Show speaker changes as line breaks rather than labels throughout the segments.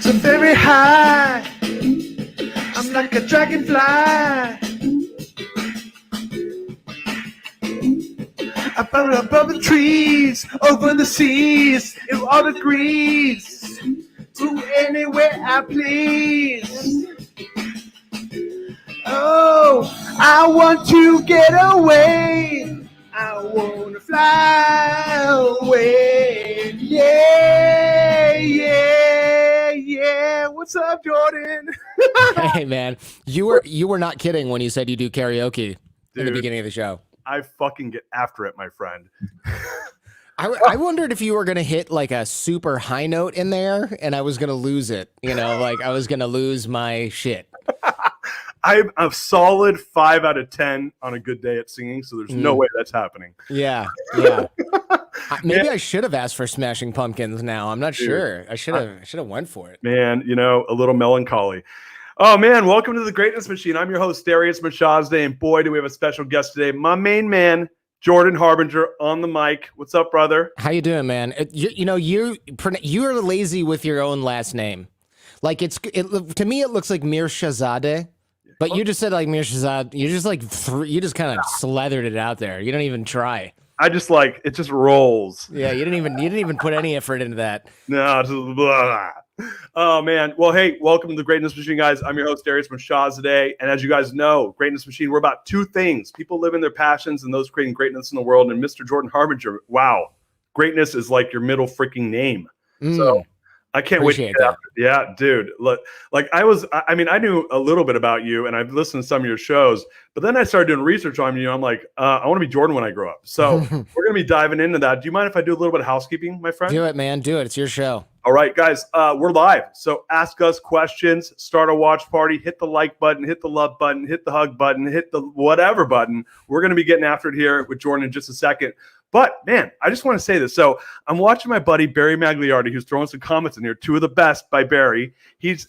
so very high. I'm like a dragonfly. Above the trees, over the seas, in all degrees, to anywhere I please. Oh, I want to get away. I want to fly away. Yeah, yeah, yeah. What's up, Jordan?
Hey, man, you were not kidding when you said you do karaoke in the beginning of the show.
I fucking get after it, my friend.
I wondered if you were going to hit like a super high note in there and I was going to lose it. You know, like I was going to lose my shit.
I'm a solid 5 out of 10 on a good day at singing, so there's no way that's happening.
Yeah. Maybe I should have asked for Smashing Pumpkins now. I'm not sure. I should have went for it.
Man, you know, a little melancholy. Oh, man, welcome to the Greatness Machine. I'm your host, Darius Mirshahzadeh, and boy, do we have a special guest today. My main man, Jordan Harbinger, on the mic. What's up, brother?
How you doing, man? You're lazy with your own last name. Like to me, it looks like Mirshahzadeh. But you just said like Mirshahzadeh. You just like you just kind of slathered it out there. You don't even try.
I just like it just rolls.
Yeah, you didn't even put any effort into that.
No, just blah. Oh man. Well, hey, welcome to the Greatness Machine, guys. I'm your host, Darius Mirshahzadeh, and as you guys know, Greatness Machine, we're about two things: people living their passions and those creating greatness in the world. And Mr. Jordan Harbinger, wow, greatness is like your middle freaking name. So I can't wait to get after it. Yeah, dude. Like I knew a little bit about you and I've listened to some of your shows, but then I started doing research on you. I'm like, I want to be Jordan when I grow up. So we're going to be diving into that. Do you mind if I do a little bit of housekeeping, my friend?
Do it, man. Do it. It's your show.
All right, guys, we're live. So ask us questions, start a watch party, hit the like button, hit the love button, hit the hug button, hit the whatever button. We're going to be getting after it here with Jordan in just a second. But, man, I just want to say this. So I'm watching my buddy Barry Magliardi, who's throwing some comments in here, two of the best by Barry.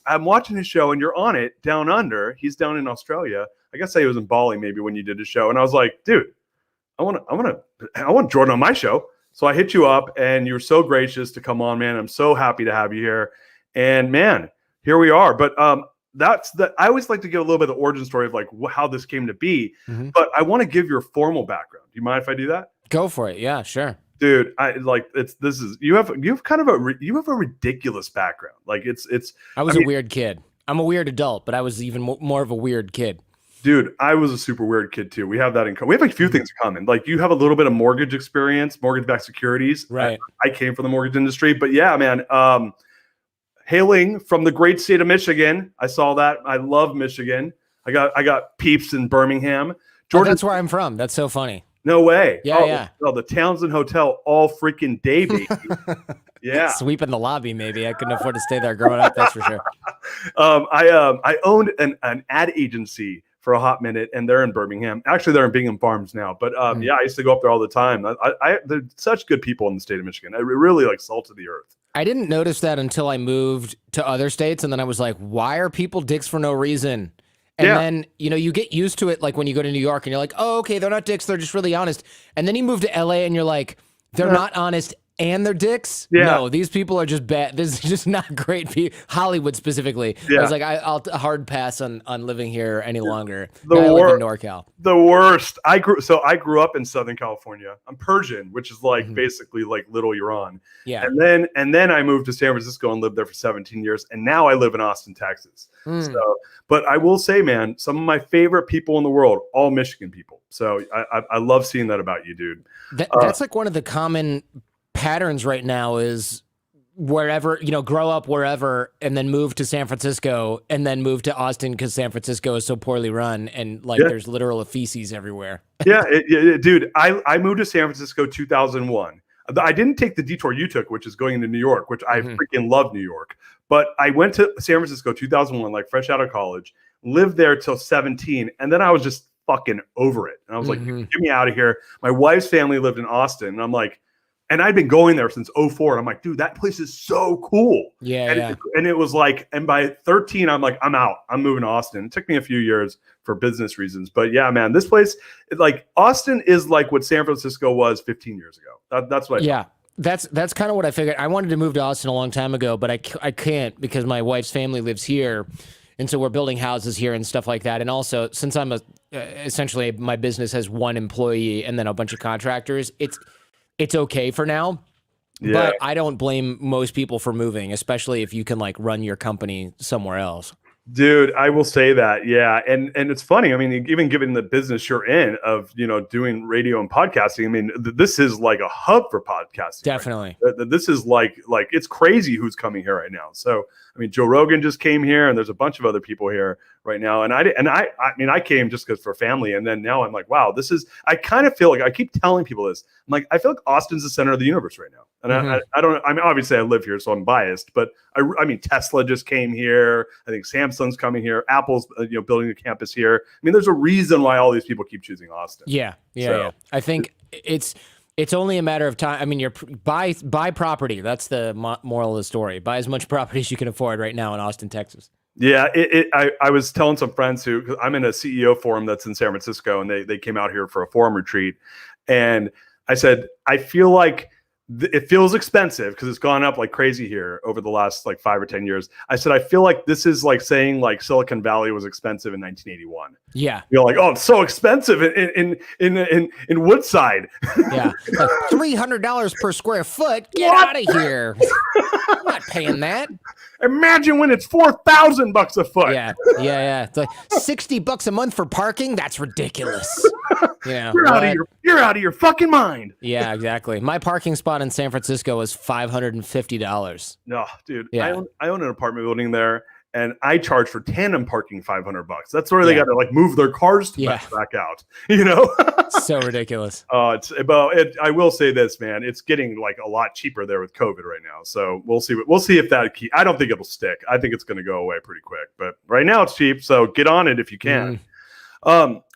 I'm watching his show, and you're on it down under. He's down in Australia. I guess he was in Bali maybe when you did his show. And I was like, dude, I want Jordan on my show. So I hit you up, and you were so gracious to come on, man. I'm so happy to have you here. And, man, here we are. But I always like to give a little bit of the origin story of like how this came to be. But I want to give your formal background. Do you mind if I do that?
Go for it. Yeah, sure.
Dude, you have a ridiculous background. Like
I was a weird kid. I'm a weird adult, but I was even more of a weird kid.
Dude, I was a super weird kid too. We have that in common. We have a few things in common. Like you have a little bit of mortgage experience, mortgage-backed securities.
Right.
I came from the mortgage industry, but yeah, man. Hailing from the great state of Michigan, I saw that. I love Michigan. I got peeps in Birmingham.
Jordan, that's where I'm from. That's so funny.
No way.
Yeah.
Oh, the Townsend Hotel all freaking day, baby. Yeah.
Sweeping the lobby, maybe. I couldn't afford to stay there growing up, that's for sure.
I owned an ad agency for a hot minute, and they're in Birmingham. Actually, they're in Bingham Farms now. But yeah, I used to go up there all the time. They're such good people in the state of Michigan. I really like salt of the earth.
I didn't notice that until I moved to other states, and then I was like, why are people dicks for no reason? And then, you get used to it, like when you go to New York and you're like, oh, okay, they're not dicks, they're just really honest. And then you move to LA and you're like, they're not honest and they're dicks? Yeah. No, these people are just bad. This is just not great people. Hollywood specifically. Yeah. I was like, I'll hard pass on living here any longer. I live in NorCal.
The worst. I grew up in Southern California. I'm Persian, which is like basically like little Iran. Yeah. And then I moved to San Francisco and lived there for 17 years. And now I live in Austin, Texas. So, but I will say, man, some of my favorite people in the world, all Michigan people. So I love seeing that about you, dude.
That's like one of the common patterns right now is wherever, grow up wherever and then move to San Francisco and then move to Austin because San Francisco is so poorly run and there's literal feces everywhere.
Dude, I moved to San Francisco 2001. I didn't take the detour you took, which is going into New York, which I freaking love New York. But I went to San Francisco 2001, like fresh out of college, lived there till 17. And then I was just fucking over it. And I was like, get me out of here. My wife's family lived in Austin. And I'm like, and I'd been going there since 2004. And I'm like, dude, that place is so cool. And it was like, and by 13, I'm like, I'm out. I'm moving to Austin. It took me a few years for business reasons. But yeah, man, this place, like Austin is like what San Francisco was 15 years ago. That's what I thought.
That's kind of what I figured. I wanted to move to Austin a long time ago, but I can't because my wife's family lives here. And so we're building houses here and stuff like that. And also, since I'm essentially my business has one employee and then a bunch of contractors, it's okay for now. Yeah. But I don't blame most people for moving, especially if you can like run your company somewhere else.
Dude, I will say that. Yeah. And it's funny. I mean, even given the business you're in of, doing radio and podcasting, I mean, this is like a hub for podcasting.
Definitely.
Right? This is like it's crazy who's coming here right now. So, I mean, Joe Rogan just came here and there's a bunch of other people here right now. And I came just because for family. And then now I'm like, wow, I kind of feel like I keep telling people this. I'm like, I feel like Austin's the center of the universe right now. And I mean, obviously I live here, so I'm biased, but I mean, Tesla just came here. I think Samsung's coming here. Apple's, building a campus here. I mean, there's a reason why all these people keep choosing Austin.
Yeah. I think it's only a matter of time. I mean, buy property. That's the moral of the story. Buy as much property as you can afford right now in Austin, Texas.
Yeah, I was telling some friends cause I'm in a CEO forum that's in San Francisco, and they came out here for a forum retreat, and I said, I feel like it feels expensive because it's gone up like crazy here over the last like 5 or 10 years. I said, I feel like this is like saying like Silicon Valley was expensive in 1981.
Yeah.
You're like, oh, it's so expensive in Woodside.
Yeah. Like $300 per square foot. Get out of here. I'm not paying that.
Imagine when it's $4,000 a foot.
Yeah. It's like $60 a month for parking. That's ridiculous. Yeah.
You're out of your fucking mind.
Yeah, exactly. My parking spot in San Francisco was $550.
No, dude.
Yeah.
I own an apartment building there, and I charge for tandem parking $500. That's where they got to like move their cars to back out.
So ridiculous.
I will say this, man. It's getting like a lot cheaper there with COVID right now. So we'll see if that I don't think it'll stick. I think it's going to go away pretty quick. But right now it's cheap, so get on it if you can.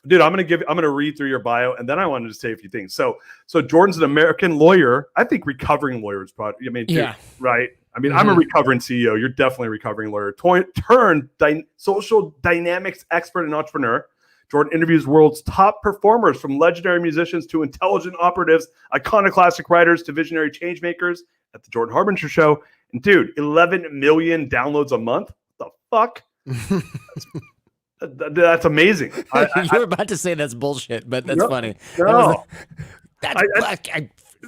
Dude, I'm gonna read through your bio, and then I wanted to say a few things. So Jordan's an American lawyer. I think recovering lawyers, probably. I mean, dude, right? I mean, I'm a recovering CEO. You're definitely a recovering lawyer. Turned social dynamics expert and entrepreneur. Jordan interviews world's top performers, from legendary musicians to intelligent operatives, iconoclastic writers to visionary change makers at the Jordan Harbinger Show. And dude, 11 million downloads a month. What the fuck? That's amazing.
You were about to say that's bullshit, but that's funny.
No.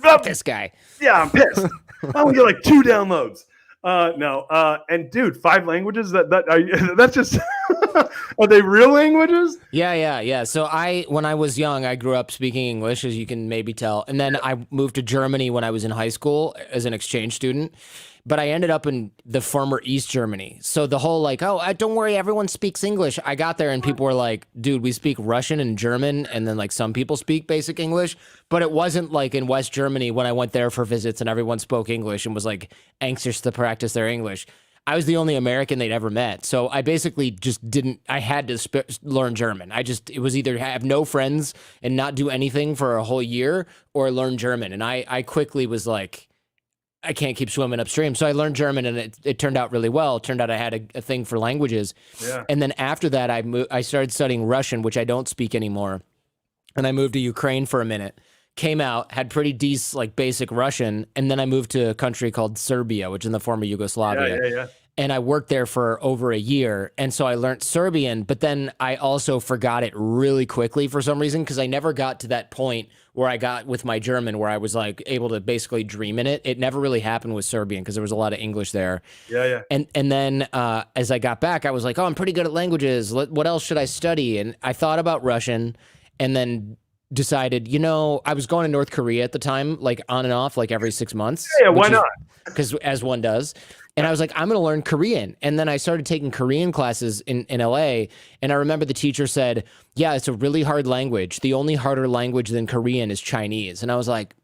Fuck this guy.
Yeah, I'm pissed. I only get like 2 downloads. No. And dude, 5 languages. That's just. Are they real languages?
Yeah. So when I was young, I grew up speaking English, as you can maybe tell, and then I moved to Germany when I was in high school as an exchange student. But I ended up in the former East Germany. So the whole like, don't worry, everyone speaks English. I got there and people were like, dude, we speak Russian and German. And then like some people speak basic English. But it wasn't like in West Germany when I went there for visits and everyone spoke English and was like anxious to practice their English. I was the only American they'd ever met. So I basically just I had to learn German. It was either have no friends and not do anything for a whole year or learn German. And I quickly was like, I can't keep swimming upstream. So I learned German, and it turned out really well. It turned out I had a thing for languages. Yeah. And then after that, I started studying Russian, which I don't speak anymore. And I moved to Ukraine for a minute, came out, had pretty decent, like basic Russian. And then I moved to a country called Serbia, which is in the former Yugoslavia. Yeah. And I worked there for over a year. And so I learned Serbian, but then I also forgot it really quickly for some reason, because I never got to that point where I got with my German, where I was like able to basically dream in it. It never really happened with Serbian because there was a lot of English there. Yeah. And then as I got back, I was like, oh, I'm pretty good at languages. What else should I study? And I thought about Russian, and then decided, I was going to North Korea at the time, like on and off, like every 6 months.
Yeah, why not?
Because as one does. And I was like, I'm going to learn Korean. And then I started taking Korean classes in LA. And I remember the teacher said, yeah, it's a really hard language. The only harder language than Korean is Chinese. And I was like,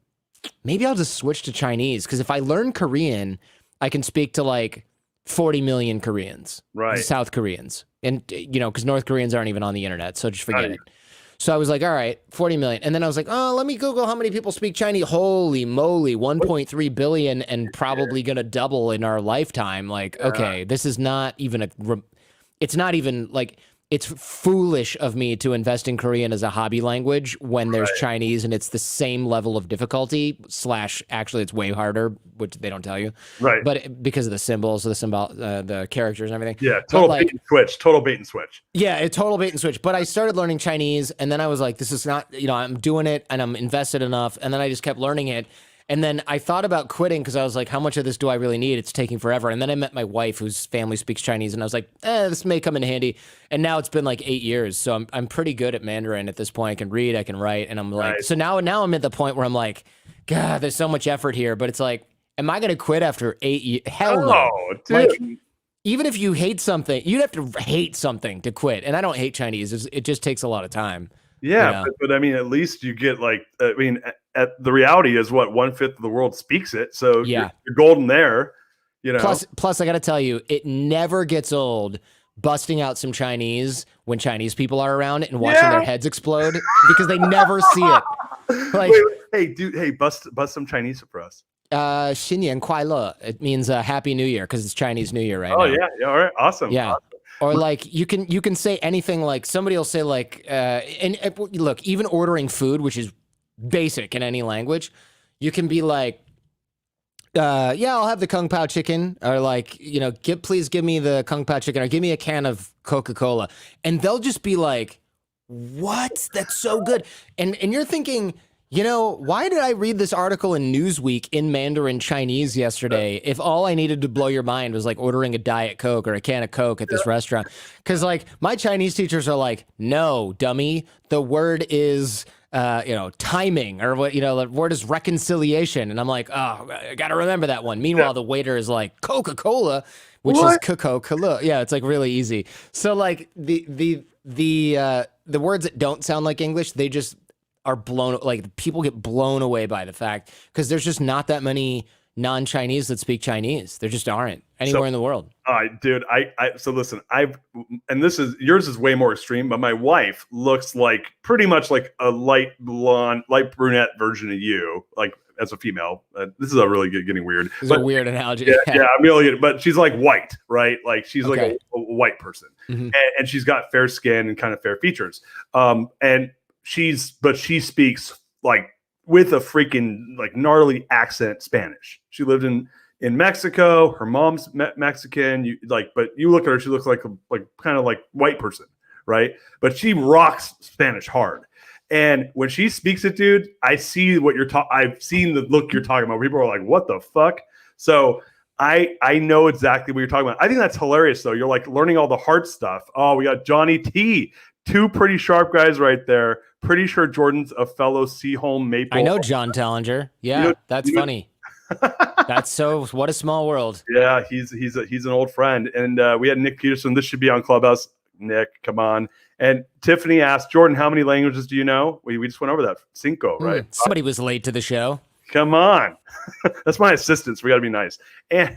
maybe I'll just switch to Chinese. Because if I learn Korean, I can speak to like 40 million Koreans, right? South Koreans. And, because North Koreans aren't even on the internet. So just forget it. So I was like, all right, 40 million. And then I was like, oh, let me Google how many people speak Chinese. Holy moly, 1.3 billion, and probably going to double in our lifetime. Like, okay, this is not even it's it's foolish of me to invest in Korean as a hobby language when there's Chinese and it's the same level of difficulty / actually it's way harder, which they don't tell you.
Right.
But because of the symbols, the characters and everything.
Yeah. Total bait and switch. Total bait and switch.
Yeah. Total bait and switch. But I started learning Chinese and then I was like, this is not, I'm doing it and I'm invested enough. And then I just kept learning it. And then I thought about quitting because I was like, how much of this do I really need? It's taking forever. And then I met my wife whose family speaks Chinese and I was like, this may come in handy. And now it's been like 8 years. So I'm pretty good at Mandarin at this point. I can read, I can write. And I'm like, so now I'm at the point where I'm like, God, there's so much effort here. But it's like, am I going to quit after 8 years? Hell no.
Oh, dude.
Like, even if you hate something, you'd have to hate something to quit. And I don't hate Chinese. It just takes a lot of time.
Yeah, but I mean, at least you get like, I mean, the reality is what 1/5 of the world speaks it. So you're golden there,
Plus, I got to tell you, it never gets old busting out some Chinese when Chinese people are around and watching their heads explode because they never see it. Like,
hey, bust some Chinese for us.
新年快乐. It means Happy New Year because it's Chinese New Year right now.
Oh yeah, all right, awesome.
Yeah.
Awesome.
Or like you can say anything, like somebody will say like and look, even ordering food, which is basic in any language, you can be like I'll have the Kung Pao chicken, or like, please give me the Kung Pao chicken, or give me a can of Coca-Cola, and they'll just be like, what? That's so good. And you're thinking, why did I read this article in Newsweek in Mandarin Chinese yesterday if all I needed to blow your mind was like ordering a Diet Coke or a can of Coke at this restaurant? Because like my Chinese teachers are like, no, dummy, the word is, timing, or what, the word is reconciliation. And I'm like, oh, I got to remember that one. Meanwhile, the waiter is like, Coca-Cola, which is Coca-Cola. Yeah, it's like really easy. So like the words that don't sound like English, they just are blown, like people get blown away by the fact, because there's just not that many non-Chinese that speak Chinese. There just aren't anywhere in the world.
Dude, so listen, yours is way more extreme, but my wife looks like pretty much like a light blonde, light brunette version of you, like as a female. This is a really getting weird.
It's a weird analogy.
Yeah, I'm really, but she's like white, right? Like she's like a white person, and she's got fair skin and kind of fair features. And she speaks like with a freaking like gnarly accent Spanish. She lived in Mexico. Her mom's Mexican. But you look at her, she looks like kind of like white person, right? But she rocks Spanish hard. And when she speaks it, dude, I see what I've seen the look you're talking about. People are like, what the fuck? So I know exactly what you're talking about. I think that's hilarious though. You're like learning all the hard stuff. Oh, we got Johnny T. Two pretty sharp guys right there. Pretty sure Jordan's a fellow Seaholm Maple.
I know John Tellinger. Yeah, that's funny. What a small world.
Yeah, he's an old friend. And we had Nick Peterson. This should be on Clubhouse. Nick, come on. And Tiffany asked, Jordan, how many languages do you know? We just went over that. Cinco, right?
Somebody was late to the show.
Come on. That's my assistant. So we got to be nice. And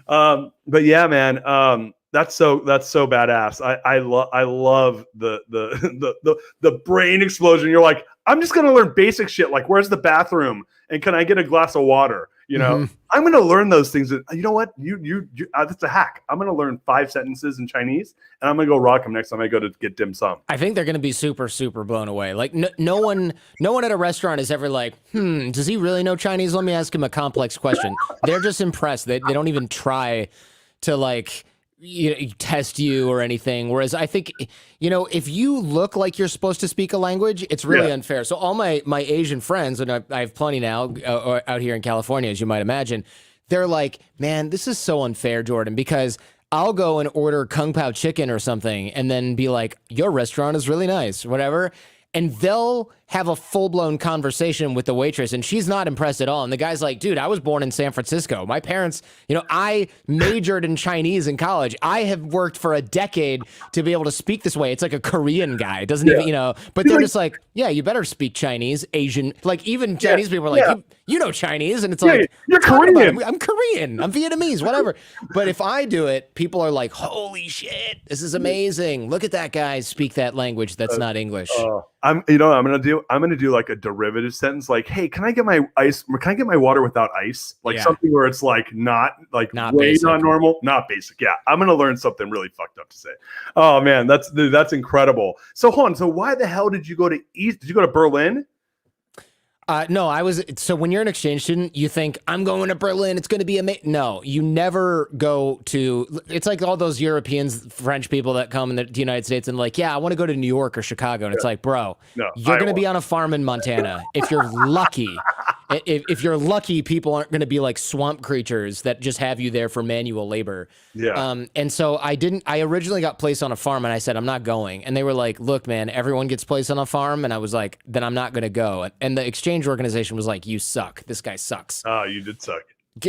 but yeah, man. That's so badass. I love the brain explosion. You're like, I'm just gonna learn basic shit like where's the bathroom and can I get a glass of water? I'm gonna learn those things. You know what? You that's a hack. I'm gonna learn 5 sentences in Chinese and I'm gonna go rock them next time I go to get dim sum.
I think they're gonna be super, super blown away. Like no one at a restaurant is ever like, does he really know Chinese? Let me ask him a complex question. They're just impressed. They don't even try to like test you or anything. Whereas I think, if you look like you're supposed to speak a language, it's really unfair. So all my Asian friends, and I have plenty now out here in California, as you might imagine, they're like, man, this is so unfair, Jordan, because I'll go and order Kung Pao chicken or something and then be like, your restaurant is really nice, whatever. And they'll have a full-blown conversation with the waitress, and she's not impressed at all. And the guy's like, dude, I was born in San Francisco. My parents, I majored in Chinese in college. I have worked for a decade to be able to speak this way. It's like a Korean guy. It doesn't even, but they're just like, yeah, you better speak Chinese, Asian. Like, even Chinese people are like, you know Chinese. And it's like,
you're Korean.
I'm Korean. I'm Vietnamese, whatever. But if I do it, people are like, holy shit, this is amazing. Look at that guy speak that language that's not English.
I'm gonna do. do? I'm going to do like a derivative sentence, like, "Hey, can I get my ice? Can I get my water without ice?" Like something where it's like not way
basic.
not normal, not basic. Yeah, I'm going to learn something really fucked up to say. Oh man, that's incredible. So hold on. So why the hell did you go to East? Did you go to Berlin?
No, so when you're an exchange student, you think, I'm going to Berlin, it's going to be amazing. No, you never go to, it's like all those Europeans, French people that come in the United States and like, yeah, I want to go to New York or Chicago. And it's like, bro, you're going to be on a farm in Montana. If you're lucky, if you're lucky, people aren't going to be like swamp creatures that just have you there for manual labor.
Yeah.
And so I originally got placed on a farm and I said, I'm not going. And they were like, look, man, everyone gets placed on a farm. And I was like, then I'm not going to go. And the exchange organization was like, you suck. This guy sucks.
Oh, you did suck.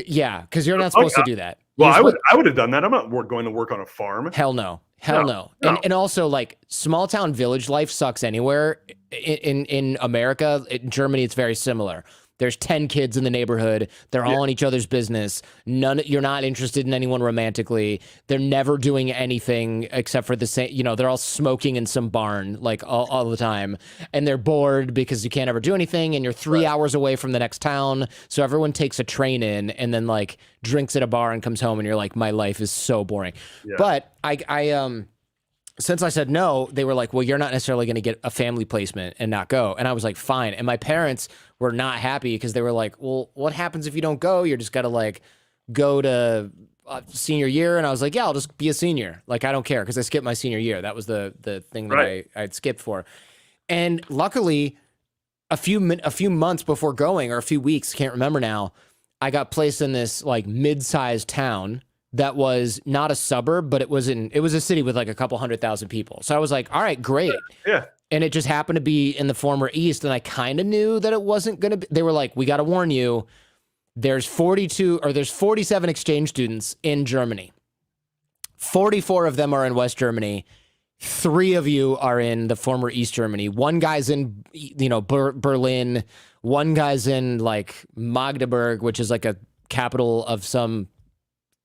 Yeah, because you're not supposed to do that.
Well, I would have done that. I'm not going to work on a farm.
Hell no. And also, like, small town village life sucks anywhere. In America, in Germany, it's very similar. There's 10 kids in the neighborhood. They're all in each other's business. You're not interested in anyone romantically. They're never doing anything except for the same, they're all smoking in some barn like all the time. And they're bored because you can't ever do anything. And you're 3 hours away from the next town. So everyone takes a train in and then like drinks at a bar and comes home and you're like, my life is so boring. Yeah. But since I said no, they were like, well, you're not necessarily going to get a family placement and not go. And I was like, fine. And my parents were not happy because they were like, well, what happens if you don't go? You're just got to like go to senior year. And I was like, yeah, I'll just be a senior. Like, I don't care because I skipped my senior year. That was the thing that I'd skipped for. And luckily, a few months before going, or a few weeks, can't remember now, I got placed in this like mid-sized town that was not a suburb, but it was a city with like a couple 100,000 people. So I was like, all right, great.
Yeah.
And it just happened to be in the former East. And I kind of knew that it wasn't going to be, they were like, we got to warn you, there's 47 exchange students in Germany. 44 of them are in West Germany. 3 of you are in the former East Germany. One guy's in, Berlin. One guy's in like Magdeburg, which is like a capital of some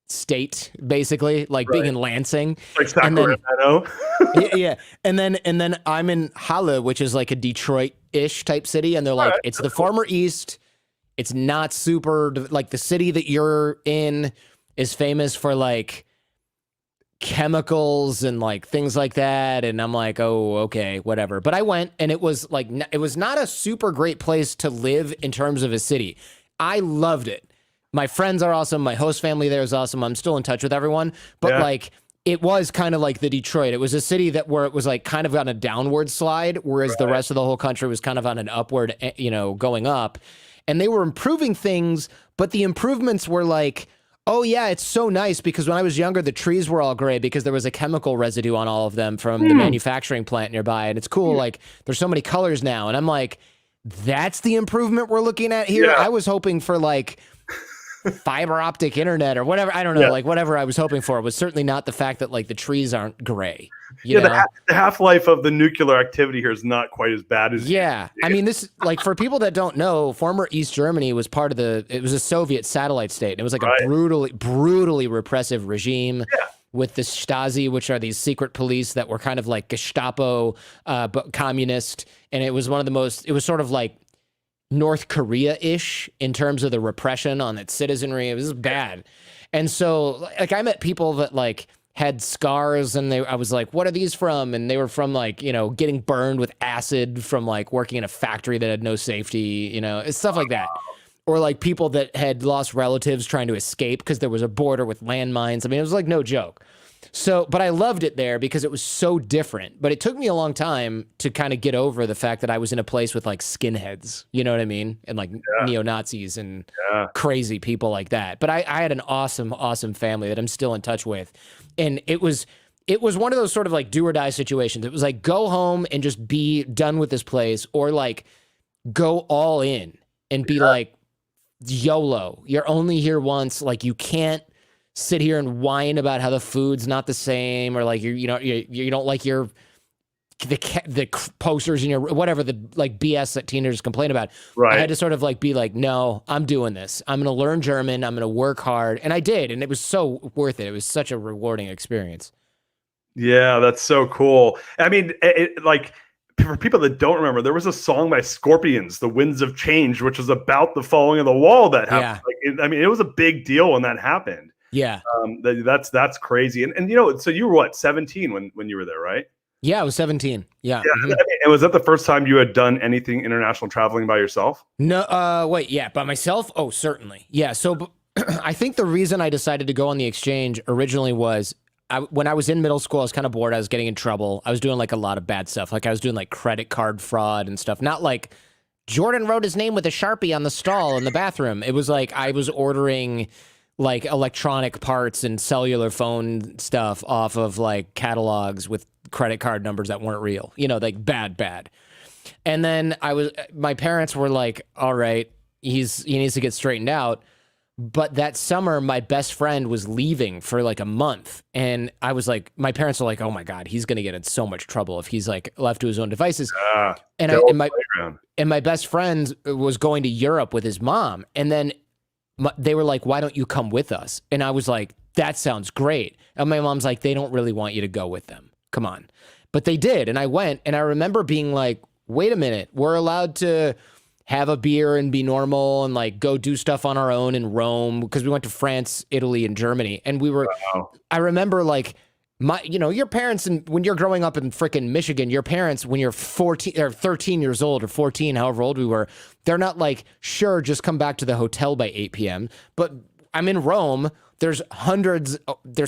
state, basically, like being in Lansing,
like Sacramento.
yeah. And then I'm in Halle, which is like a Detroit-ish type city, and they're like, it's the former East. It's not super, like the city that you're in is famous for like chemicals and like things like that. And I'm like, oh, okay, whatever. But I went, and it was like, it was not a super great place to live in terms of a city. I loved it. My friends are awesome. My host family there is awesome. I'm still in touch with everyone. But like, it was kind of like the Detroit. It was a city where it was like kind of on a downward slide, whereas the rest of the whole country was kind of on an upward, going up. And they were improving things, but the improvements were like, oh yeah, it's so nice because when I was younger, the trees were all gray because there was a chemical residue on all of them from the manufacturing plant nearby. And it's cool. Like, there's so many colors now. And I'm like, that's the improvement we're looking at here. I was hoping for like fiber optic internet or whatever. I don't know, like whatever I was hoping for was certainly not the fact that like the trees aren't gray.
The half-life of the nuclear activity here is not quite as bad as
I mean, this, like, for people that don't know, former East Germany was it was a Soviet satellite state. It was like a brutally repressive regime with the Stasi, which are these secret police that were kind of like Gestapo, but communist. And it was it was sort of like North Korea-ish in terms of the repression on its citizenry. It was bad. And so, like, I met people that, like, had scars, and I was like, what are these from? And they were from, like, getting burned with acid from, like, working in a factory that had no safety, it's stuff like that. Or, like, people that had lost relatives trying to escape because there was a border with landmines. I mean, it was, like, no joke. So, but I loved it there because it was so different. But it took me a long time to kind of get over the fact that I was in a place with like skinheads, you know what I mean? And like neo-Nazis and crazy people like that. But I had an awesome, awesome family that I'm still in touch with. And it was one of those sort of like do or die situations. It was like, go home and just be done with this place, or like go all in and be like, YOLO, you're only here once. Like, you can't sit here and whine about how the food's not the same, or like you don't like the posters in your whatever, the like BS that teenagers complain about. I had to sort of like be like, no, I'm doing this. I'm going to learn German. I'm going to work hard. And I did. And it was so worth it. It was such a rewarding experience.
Yeah, that's so cool. I mean, like for people that don't remember, there was a song by Scorpions, "The Winds of Change," which was about the falling of the wall that happened. Like, it was a big deal when that happened.
Yeah.
That's crazy. And so you were what, 17 when you were there, right?
Yeah, I was 17. Yeah.
Yeah. Mm-hmm. And was that the first time you had done anything international traveling by yourself?
No, wait, yeah, by myself? Oh, certainly. Yeah, so I think the reason I decided to go on the exchange originally was when I was in middle school, I was kind of bored. I was getting in trouble. I was doing like a lot of bad stuff. Like I was doing like credit card fraud and stuff. Not like Jordan wrote his name with a Sharpie on the stall in the bathroom. It was like I was ordering like electronic parts and cellular phone stuff off of like catalogs with credit card numbers that weren't real, like bad. And then my parents were like, all right, he needs to get straightened out. But that summer, my best friend was leaving for like a month. And I was like, my parents were like, oh my God, he's going to get in so much trouble if he's like left to his own devices. And my best friend was going to Europe with his mom. And then they were like, why don't you come with us? And I was like, that sounds great. And my mom's like, they don't really want you to go with them. Come on. But they did. And I went, and I remember being like, wait a minute, we're allowed to have a beer and be normal and like go do stuff on our own in Rome, because we went to France, Italy, and Germany. And we were, I remember like your parents, and when you're growing up in frickin' Michigan, your parents, when you're 14 or 13 years old or 14, however old we were, they're not like, sure, just come back to the hotel by 8 p.m. But I'm in Rome. There's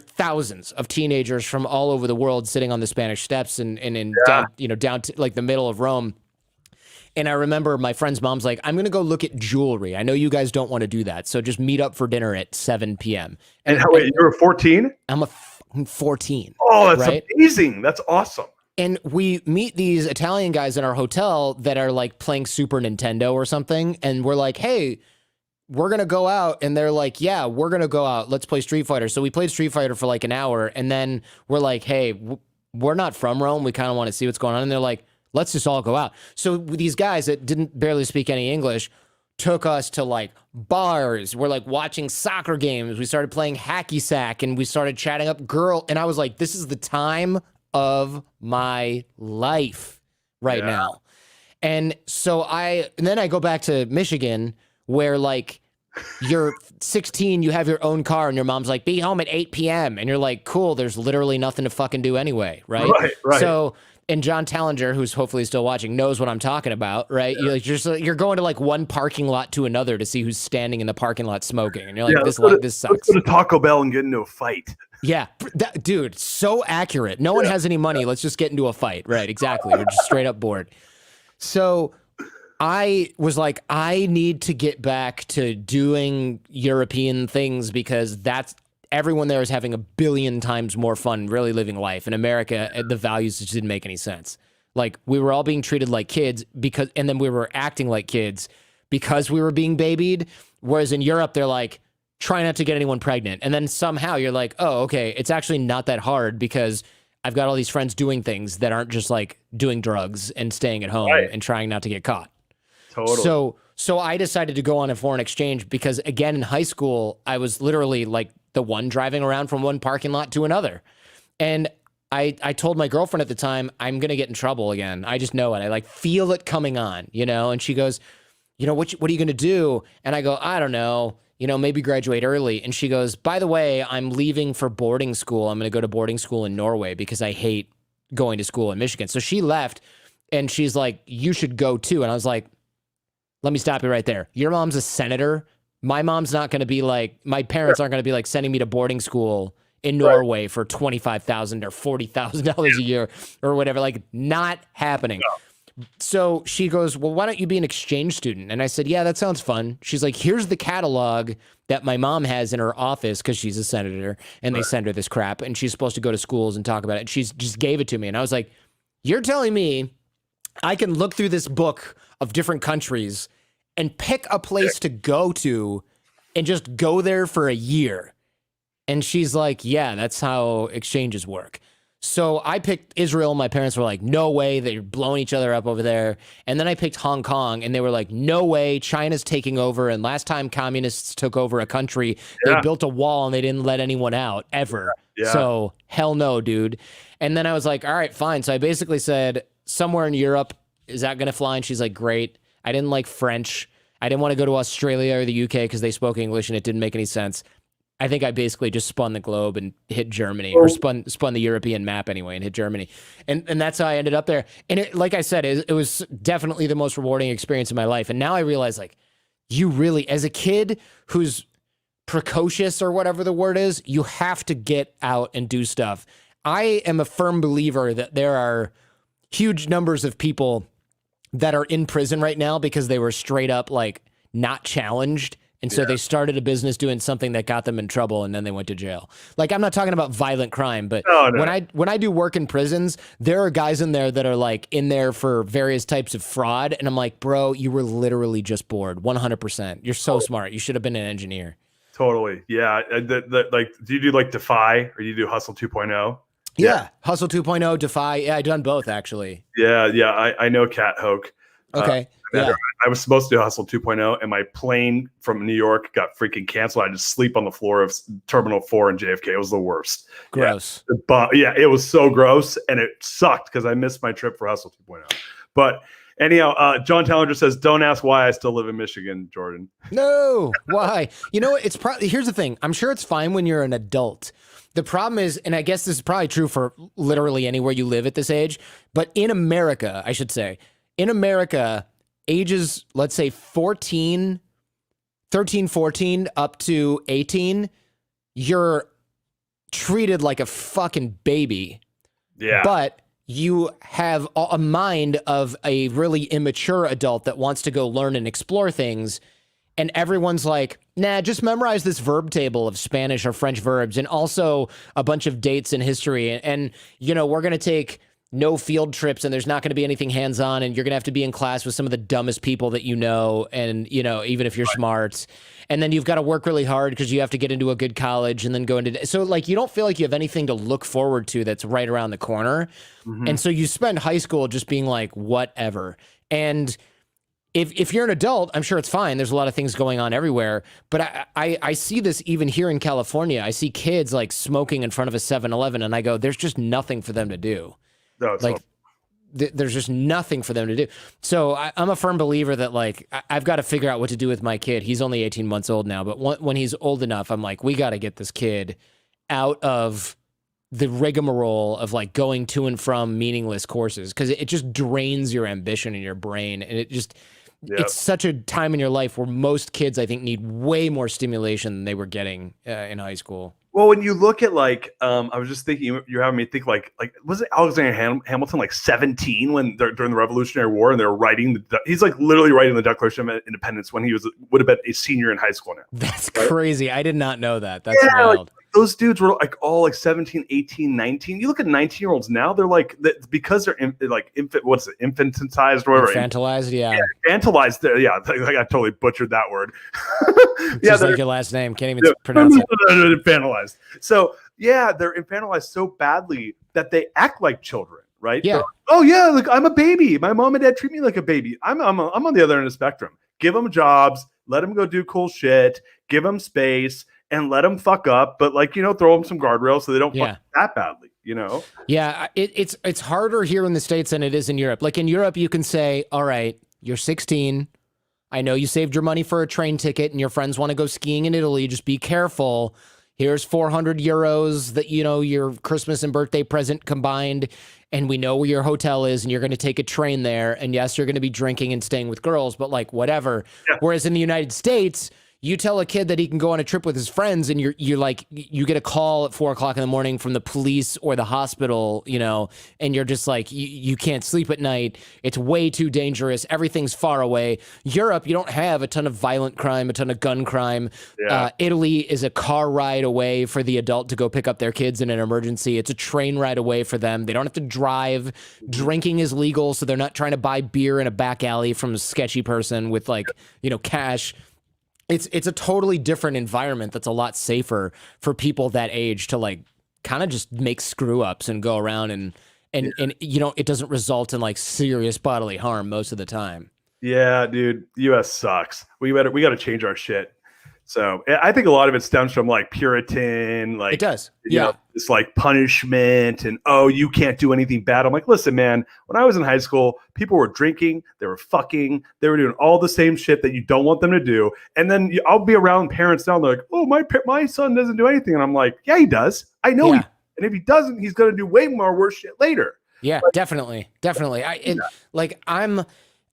thousands of teenagers from all over the world sitting on the Spanish Steps and down to like the middle of Rome. And I remember my friend's mom's like, I'm going to go look at jewelry. I know you guys don't want to do that. So just meet up for dinner at 7 p.m.
And wait, you were 14?
I'm 14.
Oh, that's amazing. That's awesome.
And we meet these Italian guys in our hotel that are like playing Super Nintendo or something. And we're like, hey, we're going to go out. And they're like, yeah, we're going to go out. Let's play Street Fighter. So we played Street Fighter for like an hour. And then we're like, hey, we're not from Rome. We kind of want to see what's going on. And they're like, let's just all go out. So these guys that didn't barely speak any English took us to like bars. We're like watching soccer games. We started playing hacky sack and we started chatting up girl. And I was like, this is the time of my life right now. And so then I go back to Michigan where like you're 16, you have your own car and your mom's like, be home at 8 p.m. And you're like, cool, there's literally nothing to fucking do anyway. Right. So, and John Tallinger, who's hopefully still watching, knows what I'm talking about, right? Yeah. You're going to like one parking lot to another to see who's standing in the parking lot smoking, and you're like, this sucks.
Let's go to Taco Bell and get into a fight.
Yeah, dude, so accurate. No one has any money. Let's just get into a fight, right? Exactly. We're just straight up bored. So I was like, I need to get back to doing European things because everyone there is having a billion times more fun really living life. In America, the values just didn't make any sense. Like we were all being treated like kids and then we were acting like kids because we were being babied. Whereas in Europe, they're like, try not to get anyone pregnant. And then somehow you're like, oh, okay, it's actually not that hard because I've got all these friends doing things that aren't just like doing drugs and staying at home and trying not to get caught.
Totally.
So I decided to go on a foreign exchange because again, in high school, I was literally like the one driving around from one parking lot to another. And I told my girlfriend at the time, I'm going to get in trouble again. I just know it. I like feel it coming on, and she goes, what are you going to do? And I go, I don't know, maybe graduate early. And she goes, by the way, I'm leaving for boarding school. I'm going to go to boarding school in Norway because I hate going to school in Michigan. So she left and she's like, you should go too. And I was like, let me stop you right there. Your mom's a senator. My mom's not going to be like, my parents aren't going to be like sending me to boarding school in Norway for $25,000 or $40,000 a year or whatever. Like, not happening. No. So she goes, well, why don't you be an exchange student? And I said, yeah, that sounds fun. She's like, here's the catalog that my mom has in her office because she's a senator and they send her this crap and she's supposed to go to schools and talk about it. And she's just gave it to me. And I was like, you're telling me I can look through this book of different countries and pick a place to go to and just go there for a year. And she's like, yeah, that's how exchanges work. So I picked Israel. My parents were like, no way, they're blowing each other up over there. And then I picked Hong Kong and they were like, no way, China's taking over. And last time communists took over a country, they built a wall and they didn't let anyone out ever. Yeah. So hell no, dude. And then I was like, all right, fine. So I basically said, somewhere in Europe. Is that going to fly? And she's like, great. I didn't like French. I didn't want to go to Australia or the UK because they spoke English and it didn't make any sense. I think I basically just spun the globe and hit Germany, or spun the European map anyway and hit Germany. And that's how I ended up there. And it, like I said, it was definitely the most rewarding experience of my life. And now I realize, like, you really, as a kid who's precocious or whatever the word is, you have to get out and do stuff. I am a firm believer that there are huge numbers of people that are in prison right now because they were straight up, like, not challenged. And so they started a business doing something that got them in trouble, and then they went to jail. Like, I'm not talking about violent crime, but when I do work in prisons, there are guys in there that are, like, in there for various types of fraud, and I'm like, bro, you were literally just bored. 100%. You're so smart. You should have been an engineer.
Totally. Yeah. Like, do you do like Defy, or do you do Hustle 2.0?
Yeah. Hustle 2.0, Defy. Yeah, I've done both, actually.
Yeah. I know Cat Hoke.
Okay. Yeah.
I was supposed to do Hustle 2.0, and my plane from New York got freaking canceled. I just sleep on the floor of Terminal 4 in JFK. It was the worst.
Gross.
Yeah, it was so gross, and it sucked because I missed my trip for Hustle 2.0. But anyhow, John Tallinger says, don't ask why I still live in Michigan, Jordan.
No, why? You know, it's probably, here's the thing. I'm sure it's fine when you're an adult. The problem is, and I guess this is probably true for literally anywhere you live at this age, but in America, I should say, in America, ages, let's say 13, 14 up to 18, you're treated like a fucking baby.
Yeah.
But you have a mind of a really immature adult that wants to go learn and explore things. And everyone's like, nah, just memorize this verb table of Spanish or French verbs, and also a bunch of dates in history. And you know, we're going to take no field trips, and there's not going to be anything hands-on, and you're going to have to be in class with some of the dumbest people that you know, and, you know, even if you're smart. And then you've got to work really hard because you have to get into a good college and then go into... So, like, you don't feel like you have anything to look forward to that's right around the corner. Mm-hmm. And so you spend high school just being like, whatever. And if you're an adult, I'm sure it's fine. There's a lot of things going on everywhere. But I see this even here in California. I see kids, like, smoking in front of a 7-Eleven, and I go, there's just nothing for them to do.
No,
like, there's just nothing for them to do. So I'm a firm believer that, like, I've got to figure out what to do with my kid. He's only 18 months old now, but when he's old enough, I'm like, we got to get this kid out of the rigmarole of, like, going to and from meaningless courses, because it just drains your ambition in your brain. And it just, it's such a time in your life where most kids, I think, need way more stimulation than they were getting in high school.
Well, when you look at, like, I was just thinking, you're having me think, like was it Alexander Hamilton, like, 17 when during the Revolutionary War, and they're writing he's, like, literally writing the Declaration of Independence when he would have been a senior in high school now.
That's crazy. I did not know that. That's wild.
Like, those dudes were, like, all, like, 17, 18, 19. You look at 19-year-olds now, they're like, because they're infantized or whatever.
Infantilized, yeah.
Infantilized, yeah. Like, I totally butchered that word.
Just like your last name. Can't even pronounce it.
Infantilized. So, yeah, they're infantilized so badly that they act like children, right?
Yeah.
Like, oh, yeah, look, I'm a baby. My mom and dad treat me like a baby. I'm on the other end of the spectrum. Give them jobs. Let them go do cool shit. Give them space. And let them fuck up, but, like, you know, throw them some guardrails so they don't fuck that badly, you know?
Yeah, it's harder here in the States than it is in Europe. Like, in Europe, you can say, all right, you're 16. I know you saved your money for a train ticket and your friends want to go skiing in Italy. Just be careful. Here's 400 euros that, you know, your Christmas and birthday present combined, and we know where your hotel is, and you're going to take a train there. And yes, you're going to be drinking and staying with girls, but, like, whatever. Yeah. Whereas in the United States, you tell a kid that he can go on a trip with his friends, and you're like, you get a call at 4 o'clock in the morning from the police or the hospital, you know, and you're just like, you can't sleep at night. It's way too dangerous. Everything's far away. Europe, you don't have a ton of violent crime, a ton of gun crime. Yeah. Italy is a car ride away for the adult to go pick up their kids in an emergency. It's a train ride away for them. They don't have to drive. Drinking is legal, so they're not trying to buy beer in a back alley from a sketchy person with, like, you know, cash. It's a totally different environment that's a lot safer for people that age to, like, kind of just make screw ups and go around and you know, it doesn't result in, like, serious bodily harm most of the time.
Yeah, dude, US sucks. We got to change our shit. So I think a lot of it stems from like Puritan, like
It does.
you know, this like punishment and, oh, you can't do anything bad. I'm like, listen, man, when I was in high school, people were drinking, they were fucking, they were doing all the same shit that you don't want them to do. And then I'll be around parents now, and they're like, oh, my son doesn't do anything. And I'm like, yeah, he does. I know he, and if he doesn't, he's going to do way more worse shit later.
Yeah, like, definitely.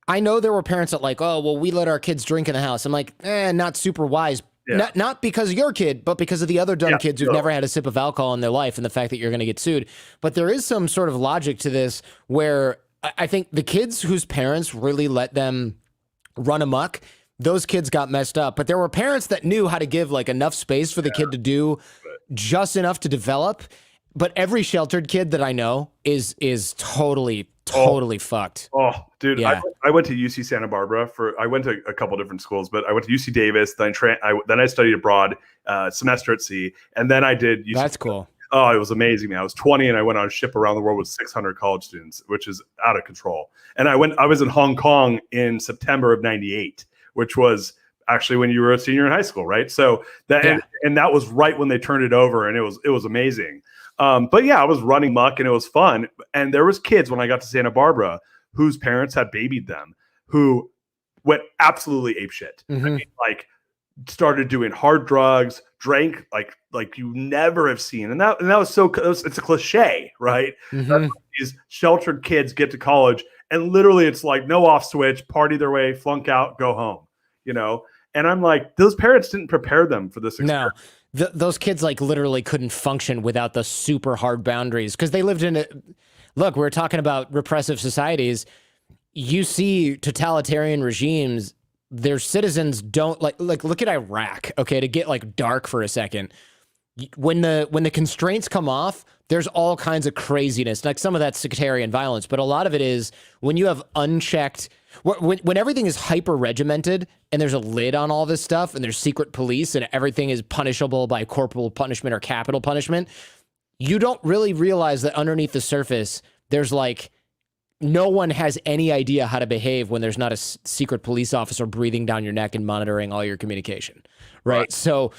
I know there were parents that like, oh, well, we let our kids drink in the house. I'm like, not super wise. Yeah. Not because of your kid, but because of the other dumb kids who've never had a sip of alcohol in their life and the fact that you're going to get sued. But there is some sort of logic to this where I think the kids whose parents really let them run amok, those kids got messed up. But there were parents that knew how to give like enough space for the kid to do just enough to develop. But every sheltered kid that I know is totally fucked.
Oh, dude, yeah. I went to UC Santa Barbara I went to a couple different schools, but I went to UC Davis. Then I studied abroad, semester at sea, and then I did UC.
That's cool.
Oh, it was amazing, man. I was 20 and I went on a ship around the world with 600 college students, which is out of control. And I was in Hong Kong in September of '98, which was actually when you were a senior in high school, right? So that and that was right when they turned it over, and it was amazing. But yeah, I was running muck and it was fun. And there was kids when I got to Santa Barbara whose parents had babied them who went absolutely apeshit. I mean, like started doing hard drugs, drank like you never have seen. And that was it's a cliche, right? These sheltered kids get to college and literally it's like no off switch, party their way, flunk out, go home, you know? And I'm like, those parents didn't prepare them for this experience.
No. Those kids like literally couldn't function without the super hard boundaries because they lived in it. Look, we're talking about repressive societies. You see totalitarian regimes, their citizens don't like look at Iraq. Okay, to get like dark for a second. When the constraints come off, there's all kinds of craziness. Like some of that's sectarian violence, but a lot of it is when you have unchecked. When everything is hyper regimented and there's a lid on all this stuff and there's secret police and everything is punishable by corporal punishment or capital punishment, you don't really realize that underneath the surface, there's like no one has any idea how to behave when there's not a secret police officer breathing down your neck and monitoring all your communication, right? So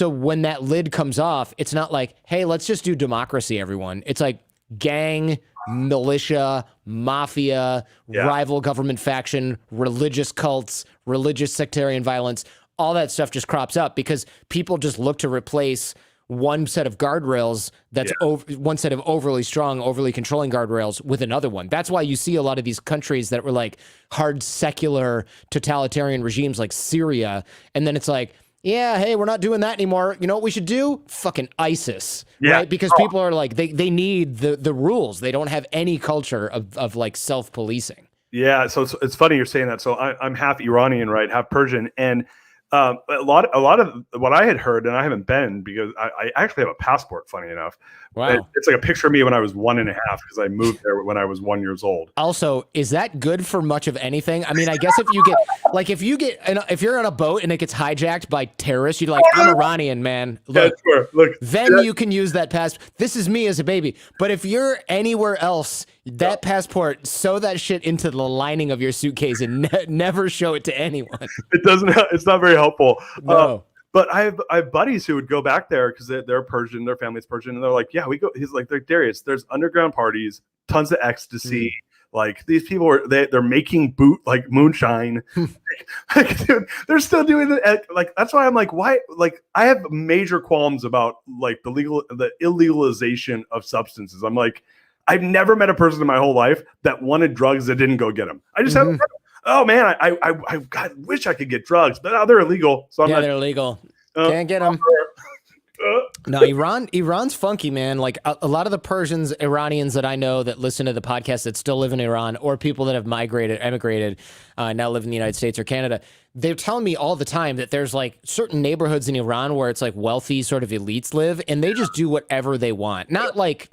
when that lid comes off, it's not like, hey, let's just do democracy, everyone. It's like gang, militia, mafia, rival government faction, religious cults, religious sectarian violence, all that stuff just crops up because people just look to replace one set of guardrails that's one set of overly strong, overly controlling guardrails with another one. That's why you see a lot of these countries that were like hard secular totalitarian regimes like Syria, and then it's like, yeah, hey, we're not doing that anymore. You know what we should do? Fucking ISIS, right? Because people are like, they need the rules. They don't have any culture of like self-policing. Yeah,
so it's funny you're saying that. So I'm half Iranian, right? Half Persian, and a lot of what I had heard, and I haven't been because I actually have a passport. Funny enough,
wow,
it's like a picture of me when I was 1.5 because I moved there when I was 1 year old.
Also, is that good for much of anything? I mean, I guess if you're on a boat and it gets hijacked by terrorists, you're like, I'm Iranian, man. Look, then you can use that passport. This is me as a baby. But if you're anywhere else, that passport, sew that shit into the lining of your suitcase and never show it to anyone.
It doesn't. It's not very helpful.
No.
But I have buddies who would go back there because they're Persian, their family's Persian, and they're like, yeah, we go. He's like, Darius, there's underground parties, tons of ecstasy. Like these people they're making moonshine. Dude, they're still doing it. Like that's why I'm like, why? Like I have major qualms about like the illegalization of substances. I'm like, I've never met a person in my whole life that wanted drugs that didn't go get them. I just haven't. Oh man, I wish I could get drugs, but now they're illegal. So
they're illegal. Can't get them. No, Iran's funky, man. Like a lot of the Persians, Iranians that I know that listen to the podcast that still live in Iran, or people that have emigrated, now live in the United States or Canada, they're telling me all the time that there's like certain neighborhoods in Iran where it's like wealthy sort of elites live, and they just do whatever they want. Not like,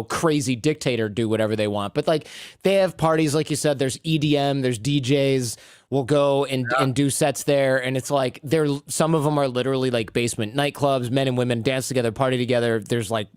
crazy dictator do whatever they want, but like they have parties, like you said, there's EDM, there's DJs. Will go and do sets there, and it's like some of them are literally like basement nightclubs. Men and women dance together, party together. There's like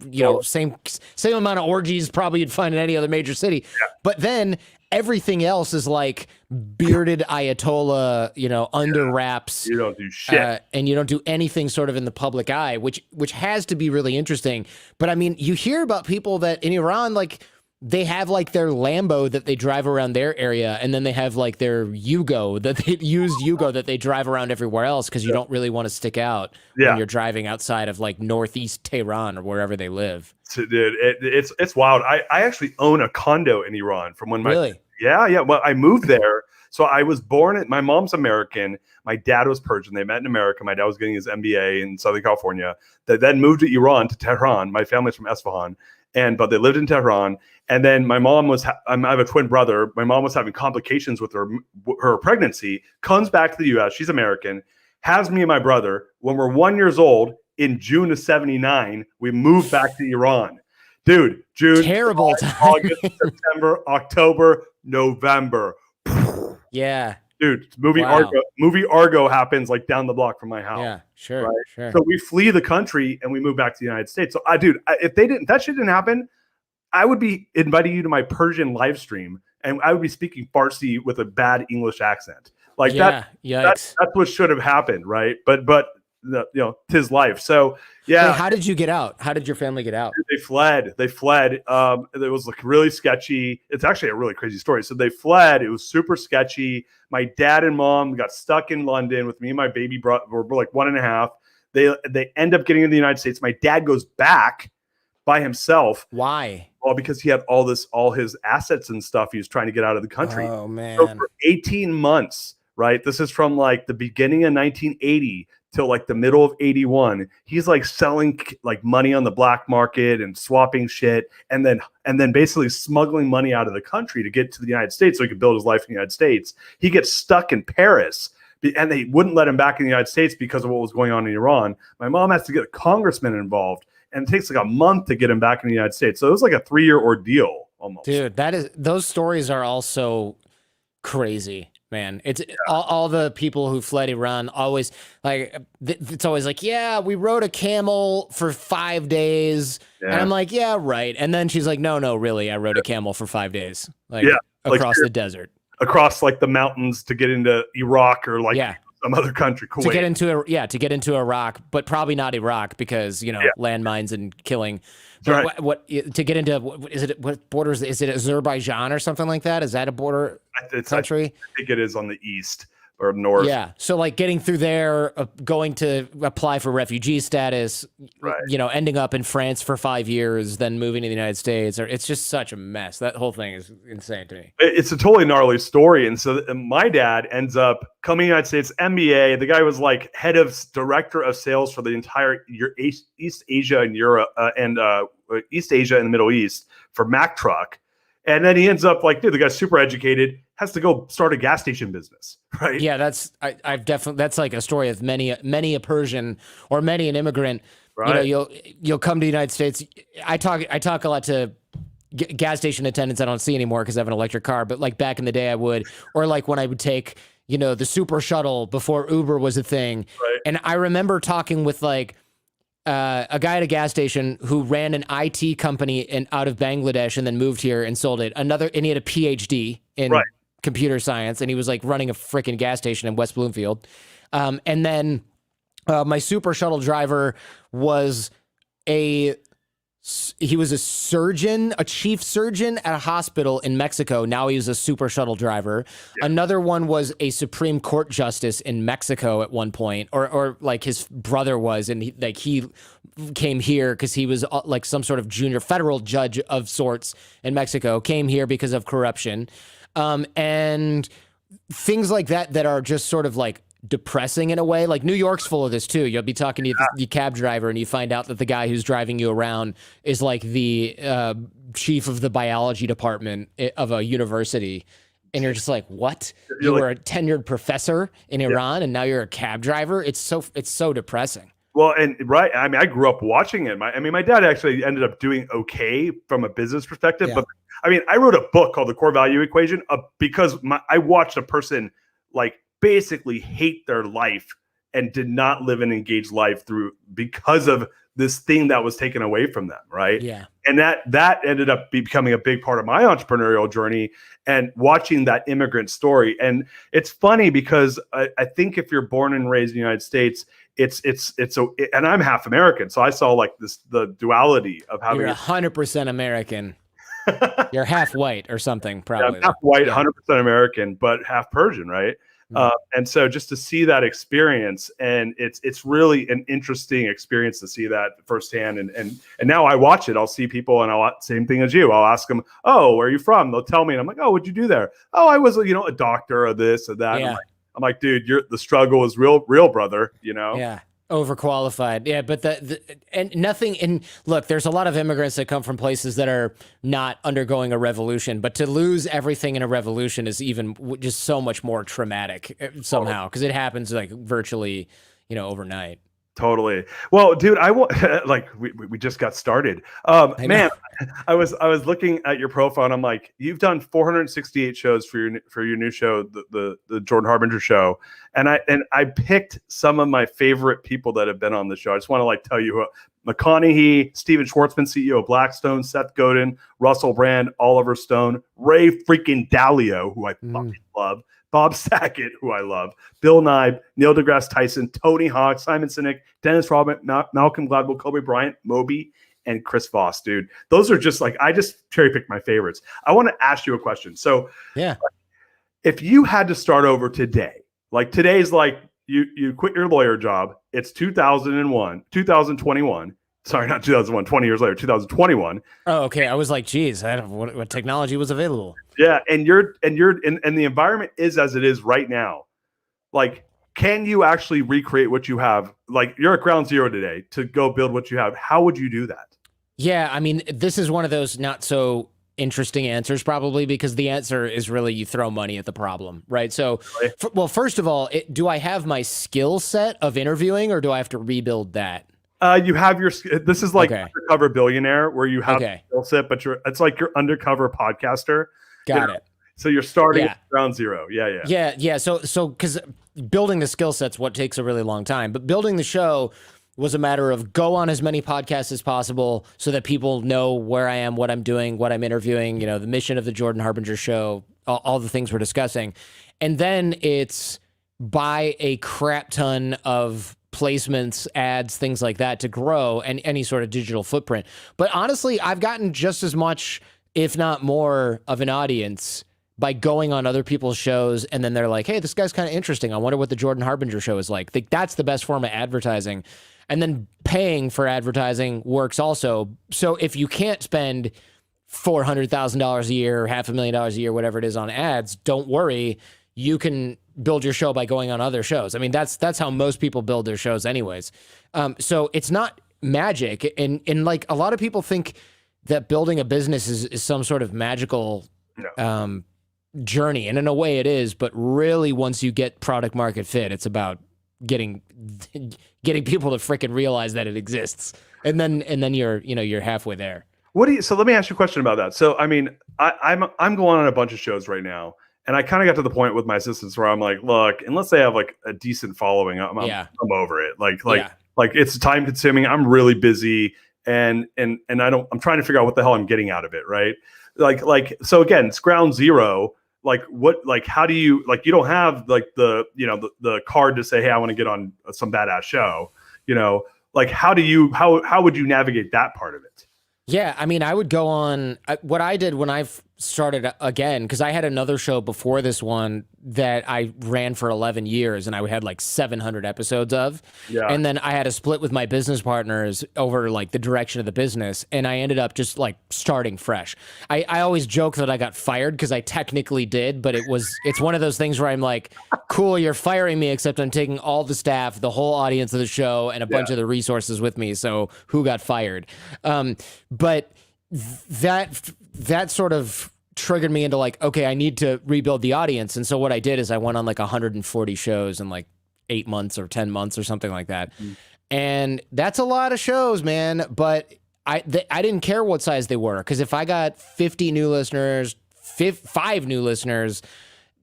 same amount of orgies probably you'd find in any other major city. But then everything else is like bearded Ayatollah, under wraps.
You don't do shit.
And you don't do anything sort of in the public eye, which has to be really interesting. But I mean, you hear about people that in Iran, like they have like their Lambo that they drive around their area, and then they have like their Yugo that they drive around everywhere else because you don't really want to stick out when you're driving outside of like northeast Tehran or wherever they live.
So, dude, it's wild. I actually own a condo in Iran from when well, I moved there. So I was born my mom's American. My dad was Persian. They met in America. My dad was getting his MBA in Southern California. They then moved to Iran, to Tehran. My family's from Esfahan. But they lived in Tehran. And then my mom I have a twin brother. My mom was having complications with her pregnancy, comes back to the US. She's American, has me and my brother. When we're 1 year old, in June of 79, we moved back to Iran. Dude, June,
terrible
July, August, September, October, November.
Yeah.
Dude, movie Argo happens like down the block from my house.
Yeah, sure,
right?
sure.
So we flee the country and we move back to the United States. So if that shit didn't happen, I would be inviting you to my Persian live stream and I would be speaking Farsi with a bad English accent. Like that's what should have happened, right? But tis life. So yeah.
Wait, how did you get out? How did your family get out?
They fled. It was like really sketchy. It's actually a really crazy story. So they fled. It was super sketchy. My dad and mom got stuck in London with me and my baby brother. We're like 1.5. They end up getting into the United States. My dad goes back by himself.
Why?
Well, because he had all his assets and stuff. He was trying to get out of the country.
Oh man.
So for 18 months, right? This is from like the beginning of 1980 till like the middle of 81. He's like selling like money on the black market and swapping shit and then basically smuggling money out of the country to get to the United States so he could build his life in the United States. He gets stuck in Paris and they wouldn't let him back in the United States because of what was going on in Iran. My mom has to get a congressman involved and it takes like a month to get him back in the United States. So it was like a 3-year ordeal almost.
Dude, those stories are also crazy. Man, it's all the people who fled Iran always like it's always like, yeah, we rode a camel for 5 days. Yeah. And I'm like, yeah, right. And then she's like, no, really, I rode a camel for 5 days, across the desert, across
like the mountains to get into Iraq or some other country. Kuwait.
To get into Iraq, but probably not Iraq because landmines and killing.
Right.
What to get into? What borders? Is it Azerbaijan or something like that? Is that a border country?
I think it is on the east or north.
Yeah. So like getting through there, going to apply for refugee status,
right.
Ending up in France for 5 years, then moving to the United States. It's just such a mess. That whole thing is insane to me.
It's a totally gnarly story. And so my dad ends up coming to the United States, MBA. The guy was like director of sales for the entire East Asia and Europe East Asia and the Middle East for Mack Truck. And then he ends up like, dude, the guy's super educated, has to go start a gas station business, right?
Yeah, I've definitely, that's like a story of many a Persian or many an immigrant. Right. You'll come to the United States. I talk a lot to gas station attendants. I don't see anymore because I have an electric car. But like back in the day, I would, or like when I would take the super shuttle before Uber was a thing.
Right.
And I remember talking with like a guy at a gas station who ran an IT company out of Bangladesh and then moved here and sold it. And he had a PhD in computer science, and he was like running a freaking gas station in West Bloomfield. And then my super shuttle driver was he was a surgeon, a chief surgeon at a hospital in Mexico. Now he's a super shuttle driver. Yeah. Another one was a Supreme Court justice in Mexico at one point, or like his brother was, and he came here because he was like some sort of junior federal judge of sorts in Mexico, came here because of corruption. And things like that are just sort of like depressing in a way. Like New York's full of this too. You'll be talking to the cab driver and you find out that the guy who's driving you around is like the chief of the biology department of a university. And you're just like, what? You were a tenured professor in Iran and now you're a cab driver? It's so depressing.
Well, and right. I mean, I grew up watching it. My dad actually ended up doing okay from a business perspective. Yeah. But I mean, I wrote a book called The Core Value Equation because I watched a person like basically hate their life and did not live an engaged life because of this thing that was taken away from them, right?
Yeah.
And that ended up becoming a big part of my entrepreneurial journey and watching that immigrant story. And it's funny because I think if you're born and raised in the United States, and I'm half American, so I saw like the duality of having.
You're 100% American. You're half white or something, probably.
Yeah, I'm half white, 100% American, but half Persian, right? And so just to see that experience, and it's really an interesting experience to see that firsthand. And now I watch it. I'll see people, and same thing as you. I'll ask them, "Oh, where are you from?" They'll tell me, and I'm like, "Oh, what'd you do there?" "Oh, I was, a doctor or this or that."
Yeah.
I'm like, dude, the struggle is real, brother.
Yeah. Overqualified. Yeah, but and nothing. And look, there's a lot of immigrants that come from places that are not undergoing a revolution, but to lose everything in a revolution is even just so much more traumatic somehow, because it happens like virtually, overnight.
Totally. Well, dude, like we just got started. Man, I was looking at your profile, and I'm like, you've done 468 shows for your new show, the Jordan Harbinger Show, and I picked some of my favorite people that have been on the show. I just want to tell you McConaughey, Steven Schwartzman, CEO of Blackstone, Seth Godin, Russell Brand, Oliver Stone, Ray freaking Dalio, who I fucking love, Bob Saget, who I love, Bill Nye, Neil deGrasse Tyson, Tony Hawk, Simon Sinek, Dennis Rodman, Malcolm Gladwell, Kobe Bryant, Moby, and Chris Voss, dude. Those are just I just cherry picked my favorites. I want to ask you a question. So
yeah,
if you had to start over today, today's you quit your lawyer job, it's 2021. Sorry, not 2001, 20 years later, 2021.
Oh, okay. I was like, geez, I don't know what technology was available.
Yeah, and the environment is as it is right now. Can you actually recreate what you have? You're at ground zero today to go build what you have. How would you do that?
Yeah, I mean, this is one of those not so interesting answers, probably, because the answer is really you throw money at the problem, right? So, well, first of all, do I have my skill set of interviewing, or do I have to rebuild that?
You have this is Undercover Billionaire, where you have a skill set, but it's like your undercover podcaster.
Got it.
So you're starting at ground zero. Yeah.
So because building the skill set's what takes a really long time, but building the show was a matter of go on as many podcasts as possible so that people know where I am, what I'm doing, what I'm interviewing, the mission of the Jordan Harbinger Show, all the things we're discussing. And then it's buy a crap ton of placements, ads, things like that to grow, and any sort of digital footprint. But honestly, I've gotten just as much, if not more, of an audience by going on other people's shows, and then they're like, hey, this guy's kind of interesting. I wonder what the Jordan Harbinger Show is like. That's the best form of advertising. And then paying for advertising works also. So if you can't spend $400,000 a year, or $500,000 a year, whatever it is, on ads, don't worry. You can build your show by going on other shows. I mean, that's how most people build their shows anyways. So it's not magic. And a lot of people think that building a business is some sort of magical journey. And in a way it is, but really once you get product market fit, it's about getting people to freaking realize that it exists. And then you're halfway there.
So let me ask you a question about that. So, I mean, I'm going on a bunch of shows right now. And I kind of got to the point with my assistants where I'm like, look, unless they have a decent following, I'm over it. It's time consuming. I'm really busy, and I'm trying to figure out what the hell I'm getting out of it, right? So again, it's ground zero. How do you you don't have the card to say, hey, I want to get on some badass show, how would you navigate that part of it?
Yeah, I mean, I would go on what I did when I started again, because I had another show before this one that I ran for 11 years and I had 700 episodes of. Yeah. And then I had a split with my business partners over the direction of the business. And I ended up just starting fresh. I always joke that I got fired because I technically did, but it's one of those things where I'm like, cool, you're firing me, except I'm taking all the staff, the whole audience of the show, and a bunch of the resources with me. So who got fired? But that sort of triggered me into okay, I need to rebuild the audience. And so what I did is I went on 140 shows in 8 months or 10 months or something like that. And that's a lot of shows, man. But I didn't care what size they were, because if I got 50 new listeners, 5 new listeners,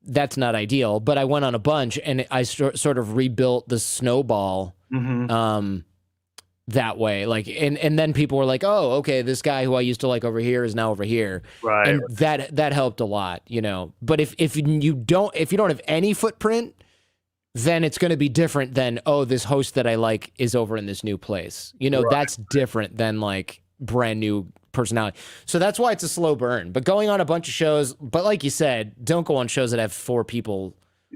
that's not ideal, but I went on a bunch and I sort of rebuilt the snowball that way. Like, and then people were like, oh, okay, this guy who I used to like over here is now over here.
Right.
And that helped a lot, you know. But if you don't have any footprint, then it's going to be different than, oh, this host that I like is over in this new place. You know, that's different than like brand new personality. So that's why it's a slow burn. But going on a bunch of shows, but like you said, don't go on shows that have 4 people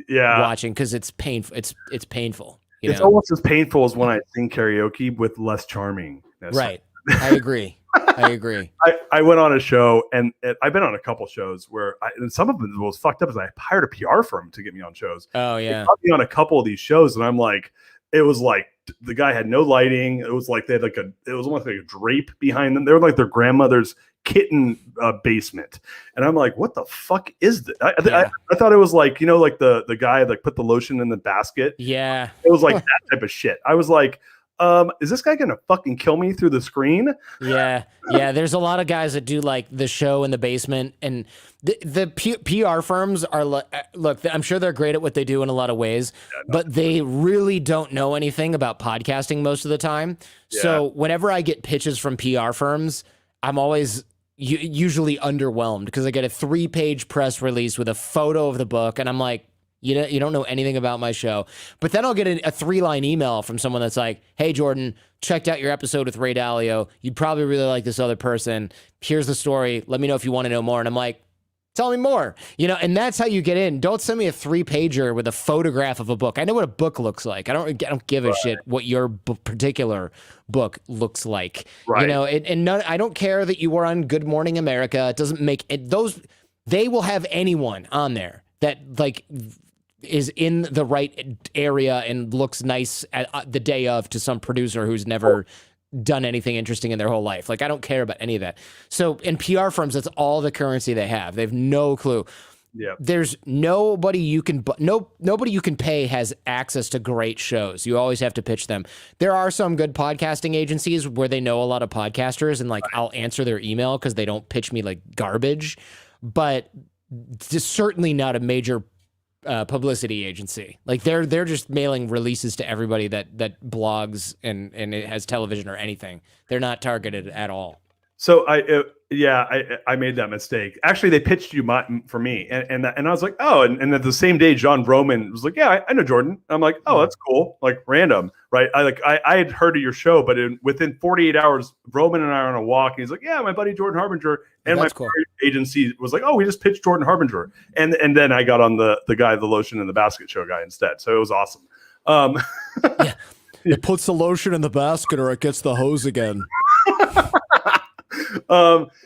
watching, because it's painful. It's painful.
It's almost as painful as when I sing karaoke with less charming.
Right. I agree.
I went on a show, and I've been on a couple shows where and some of them was fucked up, is I hired a PR firm to get me on shows.
Oh yeah.
They got me on a couple of these shows, and I'm like, it was like the guy had no lighting. It was like they had it was almost like a drape behind them. They were like their grandmother's kitten basement, and I'm like, what the fuck is this? I thought it was like, you know, like the guy that put the lotion in the basket.
Yeah,
it was like that type of shit. I was like, is this guy gonna fucking kill me through the screen?
Yeah. There's a lot of guys that do like the show in the basement, and the PR firms are look, I'm sure they're great at what they do in a lot of ways, but they really don't know anything about podcasting most of the time. Yeah. So whenever I get pitches from PR firms, I'm always usually underwhelmed, because I get a 3-page press release with a photo of the book, and I'm like, you don't know anything about my show. But then I'll get a 3-line email from someone that's like, hey, Jordan, checked out your episode with Ray Dalio. You'd probably really like this other person. Here's the story. Let me know if you want to know more. And I'm like, tell me more. You know, and that's how you get in. Don't send me a 3-pager with a photograph of a book. I know what a book looks like. I don't give a shit what your particular book looks like. Right. You know, and I don't care that you were on Good Morning America. It doesn't make it. They will have anyone on there that like is in the right area and looks nice at the day of to some producer who's never done anything interesting in their whole life. Like, I don't care about any of that. So in PR firms, that's all the currency they have. They have no clue. Yeah. There's nobody you can pay has access to great shows. You always have to pitch them. There are some good podcasting agencies where they know a lot of podcasters, and like I'll answer their email because they don't pitch me like garbage, but it's certainly not a major publicity agency. Like they're just mailing releases to everybody that blogs and it has television or anything. They're not targeted at all.
So I made that mistake. Actually, they pitched you for me, and I was like, oh, and then the same day, John Broman was like, yeah, I know Jordan. And I'm like, oh, that's cool, like random, right? I had heard of your show, but within 48 hours, Broman and I are on a walk, and he's like, yeah, my buddy Jordan Harbinger, and my cool. agency was like, oh, we just pitched Jordan Harbinger, and then I got on the guy, the lotion in the basket show guy instead, so it was awesome.
Yeah, it puts the lotion in the basket, or it gets the hose again.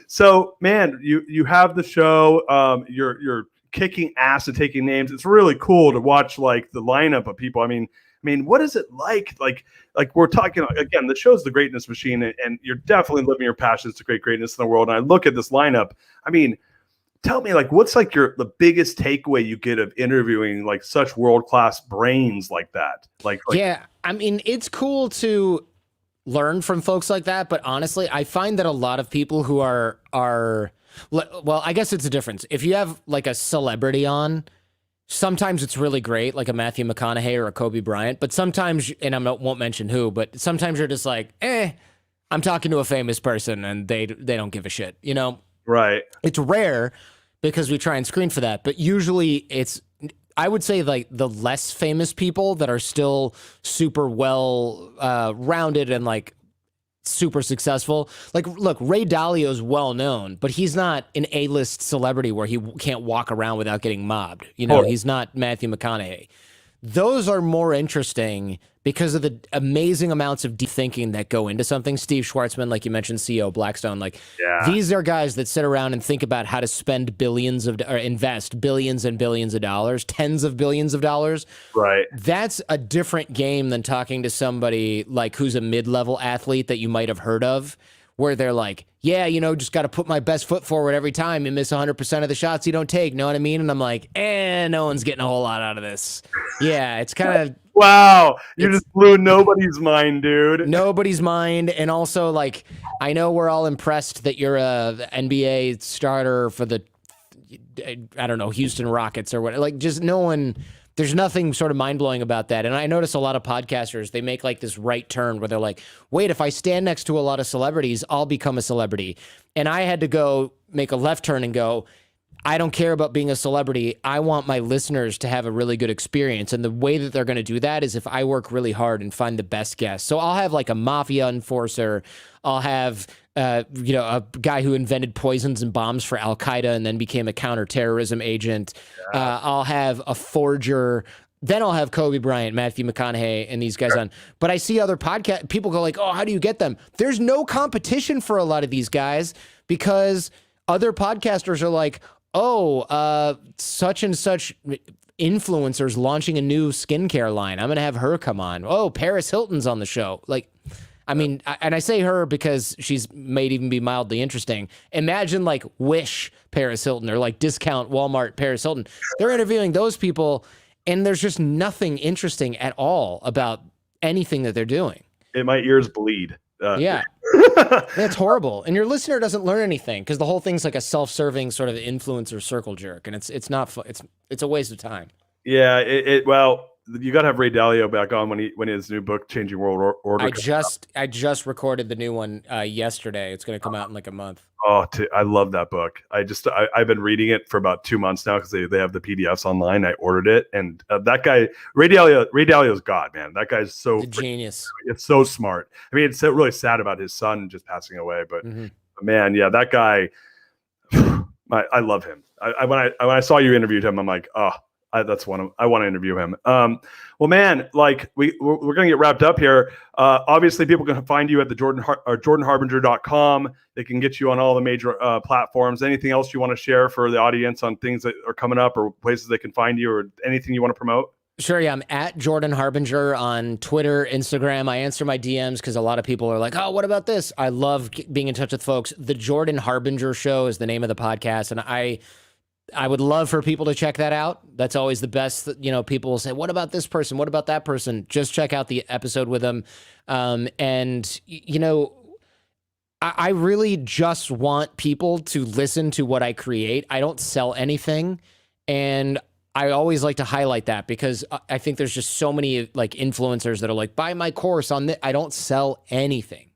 So man, you have the show, you're kicking ass and taking names. It's really cool to watch like the lineup of people. I mean, what is it like? Like we're talking again, the show's the greatness machine, and you're definitely living your passions to create greatness in the world. And I look at this lineup. I mean, tell me, like, what's like the biggest takeaway you get of interviewing like such world-class brains like that? Like
yeah, I mean, it's cool to learn from folks like that, but honestly, I find that a lot of people who are well, I guess it's a difference. If you have like a celebrity on, sometimes it's really great, like a Matthew McConaughey or a Kobe Bryant, but sometimes, and won't mention who, but sometimes you're just like, I'm talking to a famous person and they don't give a shit, you know? Right. It's rare because we try and screen for that, but usually I would say like the less famous people that are still super well rounded and like super successful. Like, look, Ray Dalio is well known, but he's not an A-list celebrity where he can't walk around without getting mobbed. You know, he's not Matthew McConaughey. Those are more interesting because of the amazing amounts of deep thinking that go into something. Steve Schwartzman, like you mentioned, CEO Blackstone, like these are guys that sit around and think about how to spend or invest billions and billions of dollars, tens of billions of dollars. Right. That's a different game than talking to somebody like who's a mid-level athlete that you might have heard of, where they're like, yeah, you know, just got to put my best foot forward every time and miss 100% of the shots you don't take. Know what I mean? And I'm like, no one's getting a whole lot out of this. Yeah, it's kind of...
Wow, you just blew nobody's mind, dude.
Nobody's mind. And also, like, I know we're all impressed that you're a NBA starter for the I don't know, Houston Rockets or what. Like, just no one. There's nothing sort of mind-blowing about that. And I notice a lot of podcasters, they make like this right turn where they're like, wait, if I stand next to a lot of celebrities, I'll become a celebrity. And I had to go make a left turn and go, I don't care about being a celebrity. I want my listeners to have a really good experience. And the way that they're going to do that is if I work really hard and find the best guests. So I'll have like a mafia enforcer. I'll have, a guy who invented poisons and bombs for Al-Qaeda and then became a counterterrorism agent. Yeah. I'll have a forger. Then I'll have Kobe Bryant, Matthew McConaughey, and these guys on. But I see other podcast people go like, oh, how do you get them? There's no competition for a lot of these guys because other podcasters are like, such and such influencers launching a new skincare line. I'm going to have her come on. Oh, Paris Hilton's on the show. Like, I mean, and I say her because she's might even be mildly interesting. Imagine like Wish Paris Hilton or like Discount Walmart Paris Hilton. They're interviewing those people and there's just nothing interesting at all about anything that they're doing.
My ears bleed.
Yeah. That's horrible. And your listener doesn't learn anything because the whole thing's like a self-serving sort of influencer circle jerk. And it's not fun. It's a waste of time.
Yeah. Well, you got to have Ray Dalio back on when his new book, Changing World Order.
I just recorded the new one yesterday. It's going to come out in like a month.
Oh, I love that book. I've been reading it for about 2 months now because they have the PDFs online. I ordered it, and that guy Ray Dalio's God, man. That guy's so
genius.
It's so smart. I mean, it's really sad about his son just passing away, but man, yeah, that guy. I love him. When I saw you interviewed him, I'm like, oh. I want to interview him. Well, man, like we're going to get wrapped up here. Obviously, people can find you at the jordanharbinger.com. They can get you on all the major platforms. Anything else you want to share for the audience on things that are coming up or places they can find you or anything you want to promote?
Sure, yeah. I'm at Jordan Harbinger on Twitter, Instagram. I answer my DMs because a lot of people are like, oh, what about this? I love being in touch with folks. The Jordan Harbinger Show is the name of the podcast, and I would love for people to check that out. That's always the best. People will say, what about this person? What about that person? Just check out the episode with them. I really just want people to listen to what I create. I don't sell anything. And I always like to highlight that because I think there's just so many like influencers that are like, buy my course on this. I don't sell anything.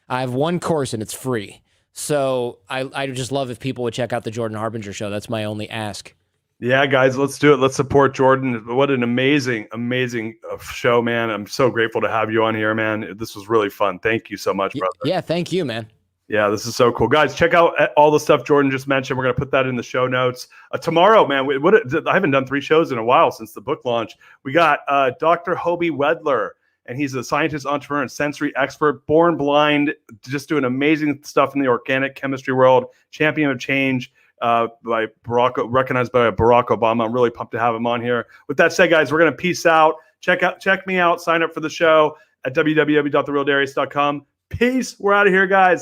I have one course and it's free. So I just love if people would check out the Jordan Harbinger Show. That's my only ask.
Yeah, guys, let's do it. Let's support Jordan. What an amazing show, man. I'm so grateful to have you on here, man. This was really fun. Thank you so much, brother.
Yeah, thank you, man.
Yeah, this is so cool. Guys, check out all the stuff Jordan just mentioned. We're going to put that in the show notes. Tomorrow, man, I haven't done 3 shows in a while since the book launch. We got Dr. Hobie Wedler. And he's a scientist, entrepreneur, and sensory expert, born blind, just doing amazing stuff in the organic chemistry world, champion of change, recognized by Barack Obama. I'm really pumped to have him on here. With that said, guys, we're going to peace out. Check me out. Sign up for the show at www.therealdarius.com. Peace. We're out of here, guys.